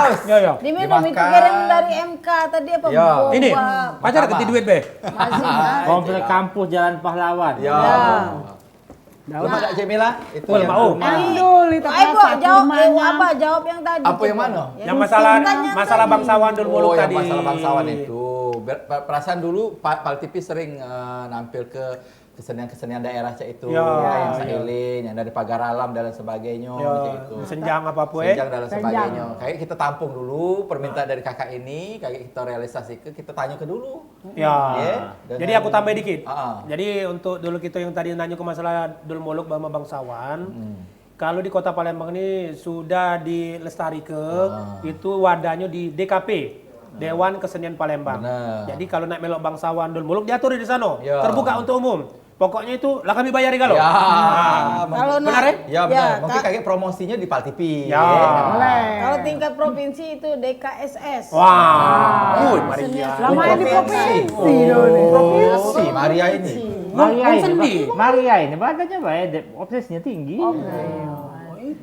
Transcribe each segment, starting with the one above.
Bos. Ya. Diminum itu kirim dari MK tadi apa? Ya. Boba. Ini pacar ganti duit be. Masih kan? Komplek kampus Jalan Pahlawan. Ya. Rumah Kak Cemila itu Boleh yang mau. rumah. Dulu itu Jawab yang tadi. Apa yang mana? Yang masalah bangsawan dulu muluk yang tadi. masalah bangsawan itu. Perasaan dulu Pal TV sering nampil ke kesenian-kesenian daerah cak itu, Ya, yang ya. Sailin, yang dari Pagar Alam dan sebagainya, cak itu. Senjang apapun Senjang dan sebagainya. Kayak kita tampung dulu permintaan dari kakak ini, kayak kita realisasi kita tanya ke dulu. Ya. Dan Jadi aku tambah dikit. Ah. Jadi untuk dulu kita yang tadi nanya ke masalah dul muluk sama bangsawan. Kalau di Kota Palembang ini sudah dilestarikan, itu wadahnya di DKP. Dewan Kesenian Palembang. Benar. Jadi kalau nak melok bangsawan dul muluk diatur di sana. Ya. Terbuka untuk umum. Pokoknya itu lah kami bayari kalau. Ya, Kalau benar ya? Ya benar. Mungkin kayak promosinya di Pal TV. Ya. Kalau tingkat provinsi itu DKSS. Wah. Wih, Maria. Lama di provinsi Provinsi Maria ini. Maria ini badannya baik, obsesinya tinggi.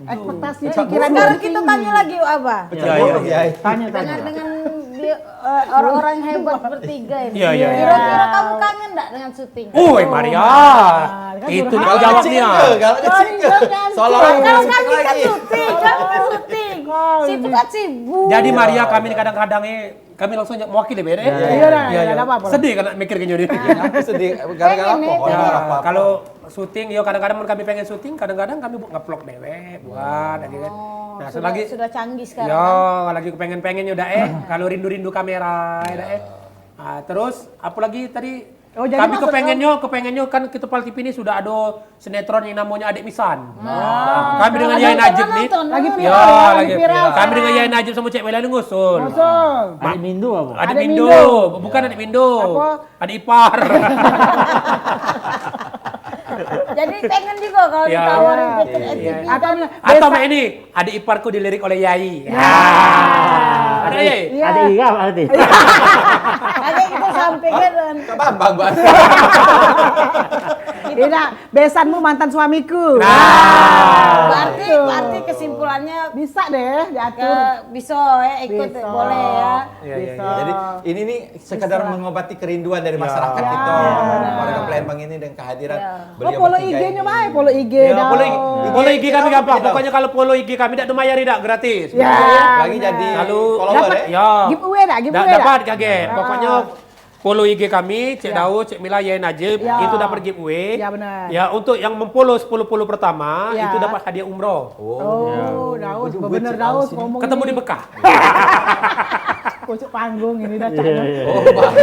ekspektasi Pikiran sekarang kita tanya lagi apa? Tanya. Dengan orang-orang hebat bertiga ini. Iya. Kira-kira kamu kangen enggak dengan syuting? Woi, Maria. Itu Galak jawabnya. Soalnya Kalau kami kan syuting, syuting. Situ kan sibuk. Jadi Maria kami kadang-kadang kami langsung mewakili beda. Iya, apa-apa. Sedih kan mikir kayak gini. aku sedih gara-gara apa? Ya, Apa? kalau syuting, yo kadang-kadang kami pengen syuting, kadang-kadang kami nge-vlog dewe buat gitu kan. Nah, Sudah canggih sekarang. yo lagi kepengen-pengen udah kalau rindu-rindu kamera udah Nah, terus apa lagi tadi Oh, jadi kami maksud kepengennya kan kita Pal TV ini sudah ada sinetron yang namanya Adik Misan. Nah, kami dengan Yai Najib nih. Lagi Ya, viral, lagi viral. Kami dengan Yai Najib sama Cek Bella ini ngusul. Adik Mindo apa? Adik Adik Mindo, Mindo. bukan Adik Mindo. Apa? Adik ipar. Jadi pengen juga kalau Ya. ditawarin bikin Iya. ATV Atau kan. Atau mbak ini, adik iparku dilirik oleh Yai. Ya. Ada Yai? Iya. Ada Iga berarti. Nanti kita sampaikan. Kak Bambang, Bang. Iya, besanmu mantan suamiku. Berarti kesimpulannya Bisa deh diatur. bisa ya ikut Bisa. boleh ya. Iya. Jadi ini nih sekedar mengobati kerinduan dari masyarakat Ya. kita, Ya. warga Palembang ini dengan kehadiran Oh, follow IG-nya baik, follow IG. Ya, dah. follow IG kami gampang. Pokoknya kalau follow IG kami tidak dimayari dak gratis. Ya. Lagi jadi Kalau follower dapat ya. ya. Giveaway dah, giveaway dah. Dapat kaget. Pokoknya follow IG kami, Cek Daud, Cek Mila, Yai Najib, Ya. itu dapat giveaway. Ya, benar. Ya, untuk yang memfollow 10 pertama, Ya. itu dapat hadiah umroh. Oh, Daus, bener Daus ngomong Ketemu ini. di Bekah. Pucuk panggung ini dah caknya. Oh, Bang.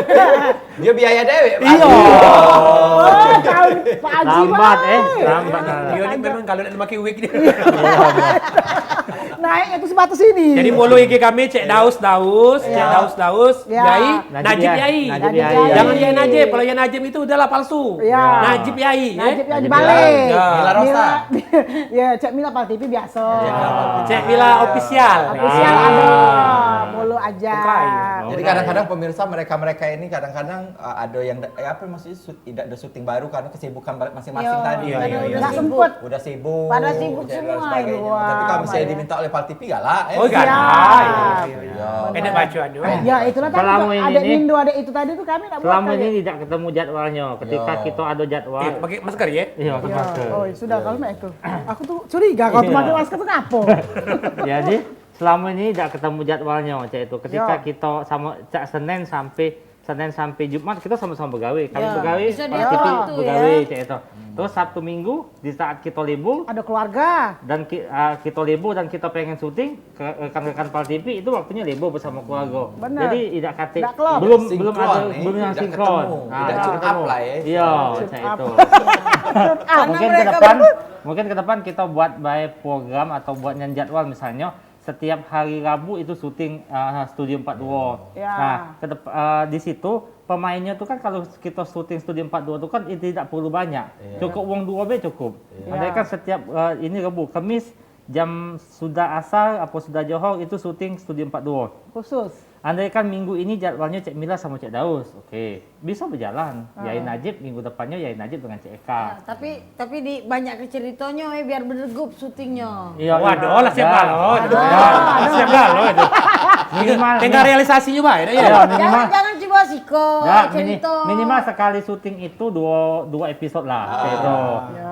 Dia biaya dewe, Pak. Iya. Oh, tahu Pak Haji Lambat baik. lambat. Dia ini memang kalau nak pakai wig dia. Naik itu sebatas ini. Jadi follow IG kami, Cek Daus, Cek Daus, Ya. Yai, Najib Najib Yai. Yai. Najib Yai. Jangan Yai Najib, kalau Yai Najib itu udahlah palsu. Ya. Najib Yai. Najib yang Najib dibalik. Ya. Mila Rosa. Ya, Cek Mila Pal TV biasa. Cek Mila official. Official Ah. ada. Follow aja. Bukan. Jadi kadang-kadang pemirsa mereka ini kadang-kadang ada yang apa maksudnya tidak ada syuting baru karena kesibukan masing-masing Iya, tadi. iya, iya. Nggak sempet. Udah sibuk. Pada sibuk dan semua sebagainya. itu. Wah, Tapi kalau misalnya Mbak, diminta oleh Pal TV galak. Oh, enggak Ya. ada. Iya. Enak bacuan juga. Ya, itulah tadi Selama tuh, ini ada nih, Mindo, ada itu tadi tuh kami nggak buat Selama tadi. ini tidak ketemu jadwalnya. Ketika Ya. kita ada jadwal, Pakai masker ya? iya pakai Ya, masker. oh sudah kalau mek itu. Aku tuh curiga kalau tuh pakai masker tuh ngapo? Jadi selama ini tidak ketemu jadwalnya Cak itu. Ketika Ya. kita sama Cak Senin sampai Jumat kita sama-sama begawe. Kami Ya, begawe, bisa Pal diatur TV waktu ya. begawe Cak itu. Terus Sabtu Minggu di saat kita libur Ada keluarga. dan kita libur dan kita pengen syuting ke rekan-rekan Pal TV itu waktunya libur bersama keluarga. Benar. Jadi tidak kate Tidak klop. belum Sinkron ada nih, belum yang tidak sinkron. ketemu, Nah, tidak tidak tune up ketemu. lah ya. Iya, Tune Cak up. itu. Karena Mungkin ke depan kita buat baik program atau buat yang jadwal misalnya setiap hari Rabu itu syuting Studio 42. Ya. Nah, di situ pemainnya tuh kan kalau kita syuting Studio 42 tuh kan itu tidak perlu banyak. Cukup uang 2B cukup. Andai kan setiap ini Rabu, Kamis jam sudah asar apa sudah johor itu syuting Studio 42. Khusus. Andai kan minggu ini jadwalnya Cek Mila sama Cek Daus, oke, bisa berjalan. Yai Najib minggu depannya Yai Najib dengan Cek Eka. tapi di banyak ceritanya biar berdegup syutingnya. Iya, Waduh, lah siap Ya. galau. Siap galau itu. Minimal. Tinggal realisasinya Pak. Ya. Ya, minimal. Jangan coba siko. Ya, cerita. minimal sekali syuting itu dua episode lah. Gitu.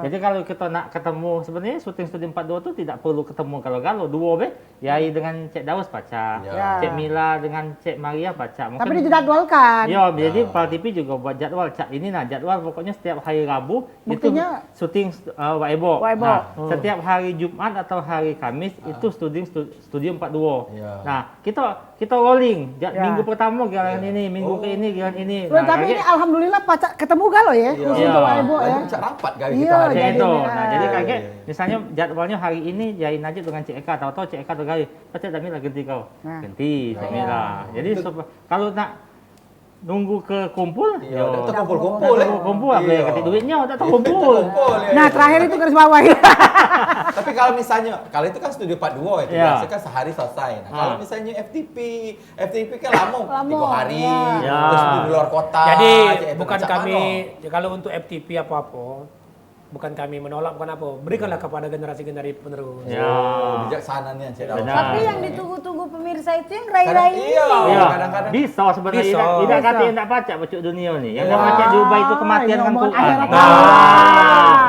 Jadi kalau kita nak ketemu sebenarnya syuting studi 42 itu tidak perlu ketemu kalau dua be. Yai dengan Cek Daus baca, Ya. Cek Mila dengan Cek Maria baca. Tapi dijadwalkan. Ya, jadi Pal TV juga buat jadwal. Cak ini nah jadwal pokoknya setiap hari Rabu Buktinya- itu syuting Waibo. Waibo. Nah, setiap hari Jumat atau hari Kamis itu syuting studio 42. Ya. Nah, kita rolling. Ya. Minggu pertama giliran ini, minggu ke ini giliran ini. Loh, tapi ini alhamdulillah pacar ketemu galo ya, khusus untuk Iya. Ibu ya. Lagi cak rapat kali Iya, kita hari Kayak jadi itu. merah. Nah, jadi kaget. Iya. Misalnya jadwalnya hari ini Yai Najib dengan Cik Eka, tahu-tahu Cik Eka tergali. Pasti Cik Mila ganti kau. Nah. Ganti Cik Mila. Jadi kalau nak nunggu ke kumpul, Iya, tak kumpul-kumpul kumpul apa Iya. ya kata duitnya tak kumpul. Ya. Nah, terakhir itu garis bawah ya. Tapi kalau misalnya, kalau itu kan studio 42 itu Iya. biasanya kan sehari selesai. Nah, kalau misalnya FTP kan lama, 3 hari, Ya. terus di luar kota. Jadi itu bukan macam kami mana? ya, kalau untuk FTP apa-apa bukan kami menolak bukan apa. Berikanlah kepada generasi-generasi penerus. Ya. Bijaksana nih Cik Daus. Benar. Tapi yang ditunggu-tunggu pemirsa itu yang rai-rai ini. Iya, Iya, kadang-kadang. bisa sebenarnya Bisa. tidak kata yang tak baca bacuk dunia ni. Yang tak Wah. baca diubah itu kematian Ini dengan omongan Quran. akhirat.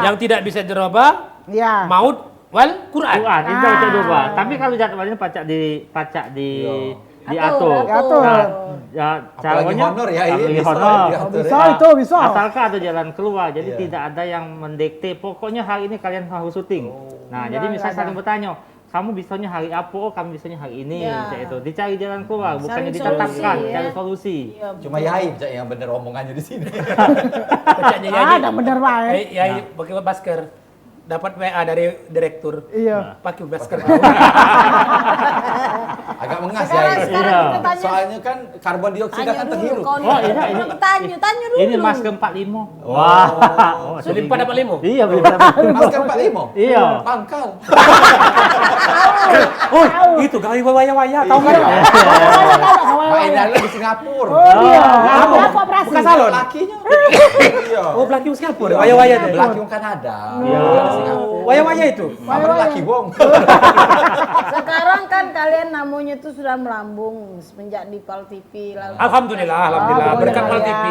Yang tidak bisa dirubah Ya. maut wal Quran. Quran itu baca diubah. Tapi kalau jadwalnya pacak diatur. Diatur. Nah, ya, Apalagi caranya honor ya, apalagi bisa honor. diatur. Bisa Nah, itu, bisa. Asalkan ada jalan keluar, jadi Iya. tidak ada yang mendikte. Pokoknya hari ini kalian harus syuting. Nah, jadi Enggak misalnya ada. saling bertanya, kamu bisanya hari apa? Oh, kami bisanya hari ini. Ya. Kayak itu. Dicari jalan keluar, bukannya Cari ditetapkan, solusi, ya. cari solusi. Cuma Yai Cak, yang bener omongannya di sini. Pecahnya Ah, ada bener baik. ya pakai masker. Dapat WA dari direktur. Iya. Pakai masker. Agak mengas Sekarang, Yai. sekarang Iya. kita tanya. Soalnya kan karbon dioksida Tanya kan dulu, terhirup. kau Oh, iya, ini. ini. Tanya dulu. Ini masker 45. Wah. Oh, Sudah pada 45? Iya, beli pada 45. Masker 45? Iya. Pangkal. Oh, itu gawe waya-waya tahu kan? Mainannya di Singapura. Oh, iya. Apa? Apa operasi? Bukan salon. Lakinya. Iya. Oh, belaki Singapura. Waya-waya deh. Laki orang Kanada. Iya. Di Singapura. Waya-waya itu. Apa laki bong? Sekarang kan kalian namanya tuh sudah melambung semenjak di Pal TV. Lalu Alhamdulillah, alhamdulillah. Ah, Berkat boleh, Pal ya. TV.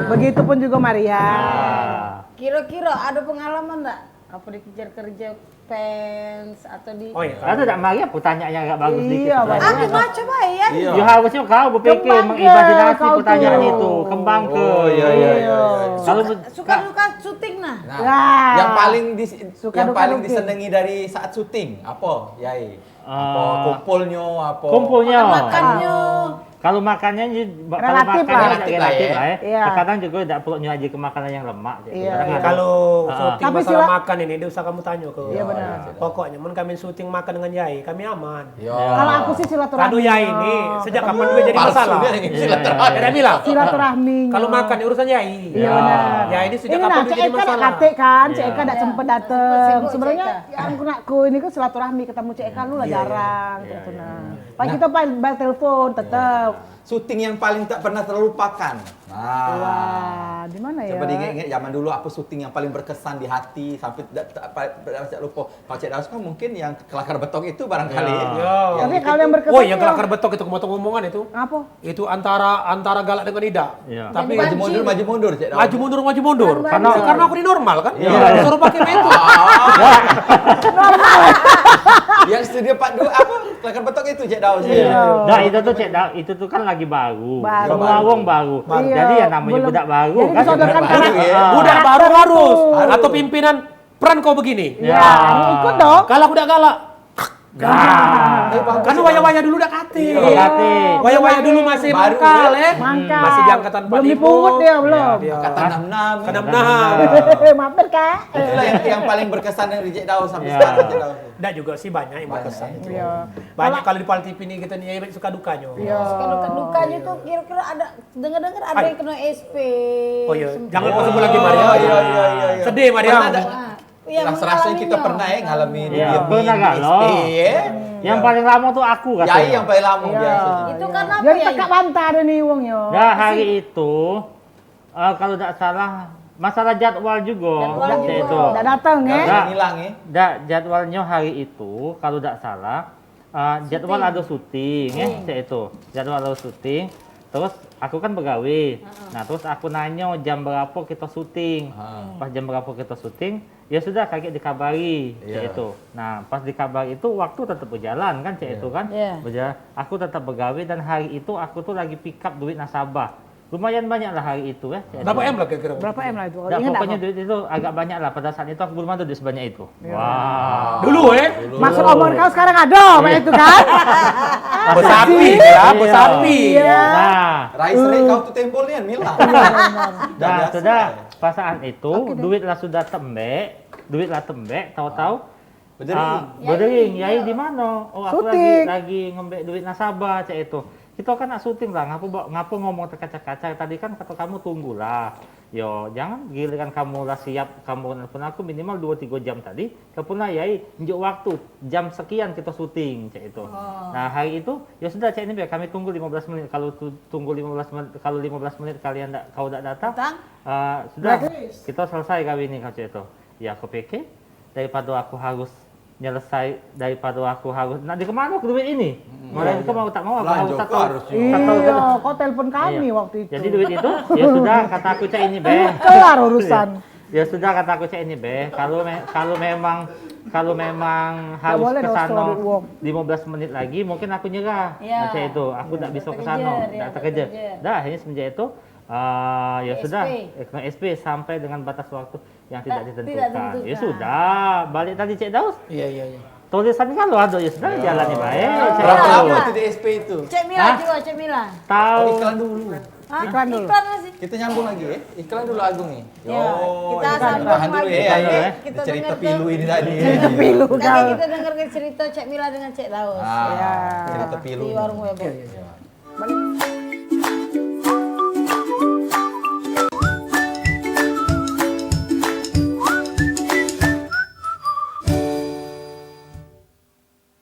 Begitupun juga Maria. Ah. kira-kira ada pengalaman enggak? Apa dikejar kerja fans atau di... Oh iya. Ada tak Maria pertanyaannya agak bagus sedikit. Iya, sebenarnya. Aku baca baik ya. Iya. Ya harusnya kau berpikir Kembang ke mengimajinasi kau pertanyaan tuh. itu, kembang ke. Oh iya iya iya. Kalau Suka duka syuting nah. Nah, Nah. yang paling Suka yang duka paling mungkin. disenangi dari saat syuting apa, Yai? Apa Ah. kumpulnya apa? kumpulnya. Makannya. Kalau makannya kalau Relatif makannya lah. relatif Relatif lah ya. Iya. Kadang juga tidak perlu nyaji ke makanan yang lemak. Iya. Kadang-kadang. Kalau Ah. syuting Tapi masalah sila- makan ini, dia usah kamu tanya ke. Iya, benar. Pokoknya, mun kami syuting makan dengan Yai, kami aman. Ya. Kalau aku sih silaturahmi. Kado Yai ini sejak kapan dia jadi Palsu masalah? dia yang silaturahmi. Tidak bilang. Silaturahmi. Kalau makan ya urusan Yai. Iya benar. Yai ini sejak Ini kapan nah, dia Cek jadi Eka nak masalah? kate kan, Cek Iya. Eka tidak sempet Pas dateng. sibuk, Sebenarnya Cek Eka. yang aku ini kan silaturahmi ketemu Cek Eka lu lah jarang gitu nah. Pak Nah. kita by telepon tetap. Syuting yang paling tak pernah terlupakan. Nah. Wah, di mana ya? Coba diingat-ingat zaman dulu apa syuting yang paling berkesan di hati sampai tak lupa. Pak Cik Daus kan mungkin yang kelakar betok itu barangkali. Ya. Tapi itu kalau yang tuh- berkesan Oh, yang kelakar betok itu kemotong omongan itu. apa? Itu antara galak dengan Ida. Iya. Tapi maju mundur Cik Daus. maju mundur. Karena aku ini normal kan? Iya. Suruh pakai itu. Yang studio 42 apa? Kelakar betok itu Cik Daus. Iya. Nah itu tuh Cek itu tuh kan lagi baru. Baru. Semua wong baru. Iya, Jadi ya namanya belum- budak baru Jadi kan. disodorkan baru karakter. ya. Budak baru harus. Harus. Atau pimpinan peran kau begini. Ya, ikut dong. Kalau aku udah galak. Nah, Karena waya-waya dulu udah kate. Kate. Waya-waya dulu masih Baru, mangkal ya. Mangkal. Masih di angkatan belum 45. dipungut dia belum. Iya. Kata 66. Kenam-nam. Mampir Kak. Itulah yang paling berkesan dari Cik Daus sampai Ya. sekarang Cik Daus. Nggak juga sih banyak yang berkesan. Iya. Banyak kalau di Pal TV ini kita nih suka dukanya. Iya. Suka duka-dukanya tuh kira-kira ada dengar-dengar ada yang kena SP. Oh iya, jangan kau sebut lagi Maria. Oh, iya, iya, iya, iya. Sedih Maria. Pernah ada- Ah, yang Rasa-rasanya kita mengalaminya. pernah ya ngalamin Iya, dia pernah nggak lo? Ya. Yang paling lama tuh aku katanya. Yai yang paling lama Iya. biasanya. Itu karena apa Jadi ya? tekak bantah ada nih wongnya. Nah hari itu kalau tidak salah masalah jadwal juga. Jadwal Cek juga. itu. Udah datang ya. Nggak hilang ya. Jadwalnya hari itu kalau tidak salah jadwal ada syuting ya, cek itu. Jadwal ada syuting. Terus aku kan pegawai. Nah, terus aku nanya jam berapa kita syuting. Pas jam berapa kita syuting, ya sudah kakek dikabari, cek itu. Nah, pas dikabari itu waktu tetap berjalan kan, cek itu kan. Berjalan. Aku tetap pegawai dan hari itu aku tuh lagi pick up duit nasabah. Lumayan banyak lah hari itu ya. Berapa M lah kira-kira? Berapa M lah itu? Nah, Ingat pokoknya nggak? duit itu agak banyak lah. Pada saat itu aku belum ada duit sebanyak itu. Wah. Dulu masuk omongan kau sekarang ada, Pak, itu kan? Bos sapi ya, bos sapi. Nah, Rai sering kau tuh tempol ni kan, Mila. nah sudah pas saat itu duit lah sudah tembek, tahu-tahu berdering, yai di mana? Oh, aku Syuting. lagi ngembek duit nasabah, cek itu. Kita kan nak syuting lah, ngapa ngomong terkaca-kaca, tadi kan kata kamu tunggulah. Yo, jangan giliran kamu lah siap, kamu nelfon aku minimal 2-3 jam tadi, kapuna yai nunjuk waktu, jam sekian kita syuting, cek itu. Nah, hari itu, ya sudah cek ini biar kami tunggu 15 menit, kalau tunggu 15 menit, kalau 15 menit kalian kau tidak datang, sudah, kita selesai kali ini, kau cek itu. Ya, aku pikir, daripada aku harus nah di kemana aku duit ini? Malah itu mau tak mau aku harus satu. Iya, kau telepon kami waktu itu. Jadi duit itu ya sudah kata aku cek ini be. Kelar urusan. Ya sudah kata aku cek ini be. Kalau memang harus boleh ke dong, sana sorry, Wong. 15 menit lagi mungkin aku nyerah. Baca itu, aku tak bisa ke sana, tak terkejar. Dah akhirnya semenjak itu ya sudah kena SP sampai dengan batas waktu yang tidak ditentukan. Ya sudah, balik tadi Cek Daus. Iya. Tulisan kalau ada ya sudah jalani baik. Cek Berapa Daus. lama itu di SP itu? Cek Mila juga, Cek Mila. Tahu. Iklan dulu. Hah? Iklan dulu. Iklan masih. Kita nyambung lagi ya. Iklan dulu Agung nih. Ya, kita ini sambung tahan dulu lagi. ya. Kita Kita dengar cerita tuh. pilu ini tadi. Pilu Tadi kau. kita dengar cerita Cek Mila dengan Cek Daus. Cerita pilu. Di warung Webo. Ya.